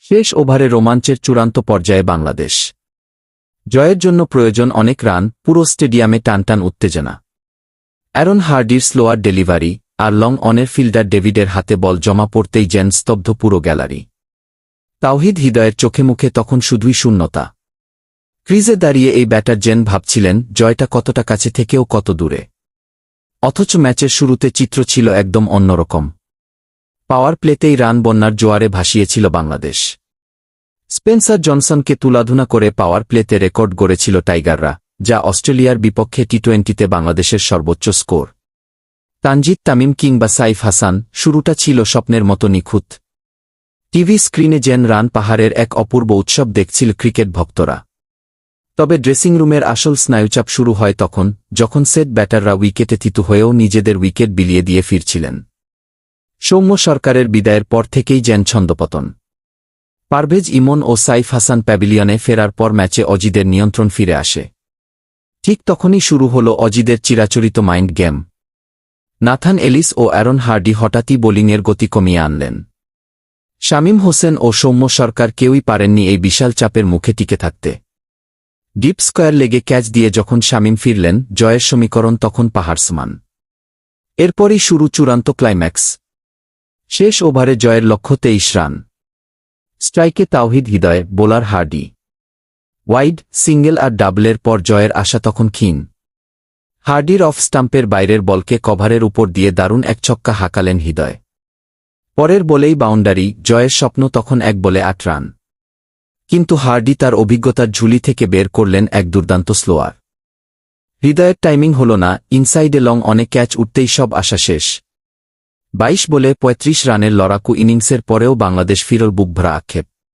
শেষ ওভারে রোমাঞ্চের চূড়ান্ত পর্যায়ে বাংলাদেশ। জয়ের জন্য প্রয়োজন অনেক রান, পুরো স্টেডিয়ামে টানটান উত্তেজনা। অ্যারন হার্ডির স্লোয়ার ডেলিভারি আর লং অনের ফিল্ডার ডেভিডের হাতে বল জমা পড়তেই যেন স্তব্ধ পুরো গ্যালারি। তাওহিদ হৃদয়ের চোখে মুখে তখন শুধুই শূন্যতা। ক্রিজে দাঁড়িয়ে এই ব্যাটার যেন ভাবছিলেন জয়টা কতটা কাছে থেকেও কত দূরে। অথচ ম্যাচের শুরুতে চিত্র ছিল একদম অন্যরকম। পাওয়ার প্লেতেই রান বন্যার জোয়ারে ভাসিয়েছিল বাংলাদেশ। স্পেন্সার জনসনকে তুলাধুনা করে পাওয়ার প্লেতে রেকর্ড গড়েছিল টাইগাররা, যা অস্ট্রেলিয়ার বিপক্ষে টি-20তে বাংলাদেশের সর্বোচ্চ স্কোর। তানজিদ তামিম কিংবা সাইফ হাসান, শুরুটা ছিল স্বপ্নের মতো নিখুঁত। টিভি স্ক্রিনে যেন রান পাহাড়ের এক অপূর্ব উৎসব দেখছিল ক্রিকেট ভক্তরা। তবে ড্রেসিং রুমের আসল স্নায়ুচাপ শুরু হয় তখন, যখন সেট ব্যাটাররা উইকেটে থিতু হয়েও নিজেদের উইকেট বিলিয়ে দিয়ে ফিরছিলেন। সৌম্য সরকারের বিদায়ের পর থেকেই যেন ছন্দপতন। পারভেজ ইমন ও সাইফ হাসান প্যাভিলিয়নে ফেরার পর ম্যাচে অজিদের নিয়ন্ত্রণ ফিরে আসে। ঠিক তখনই শুরু হল অজিদের চিরাচরিত মাইন্ড গেম। নাথান এলিস ও অ্যারন হার্ডি হঠাৎই বোলিংয়ের গতি কমিয়ে আনলেন। শামীম হোসেন ও সৌম্য সরকার কেউই পারেননি এই বিশাল চাপের মুখে টিকে থাকতে। ডিপ স্কয়ার লেগে ক্যাচ দিয়ে যখন শামীম ফিরলেন, জয়ের সমীকরণ তখন পাহাড় সমান। এরপরই শুরু চূড়ান্ত ক্লাইম্যাক্স। শেষ ওভারে জয়ের লক্ষ্য 23 রান। স্ট্রাইকে Towhid Hridoy, bowler hardy. Wide, single আর ডাবলের পর জয়ের আশা তখন ক্ষীণ। হার্ডির অফ স্টাম্পের বাইরের বলকে কভারের উপর দিয়ে দারুণ এক ছক্কা হাঁকালেন হৃদয়। পরের বলেই বাউন্ডারি, জয়ের স্বপ্ন তখন 1 বলে 8 রান। কিন্তু হার্ডি তার অভিজ্ঞতার ঝুলি থেকে বের করলেন এক দুর্দান্ত স্লোয়ার। হৃদয়ের টাইমিং হল না, ইনসাইডে লং অনেক ক্যাচ উঠতেই সব আশা শেষ। 22 বলে 35 রানের লড়াকু ইনিংসের পরেও বাংলাদেশ ফিরল বুকভরা আক্ষেপ।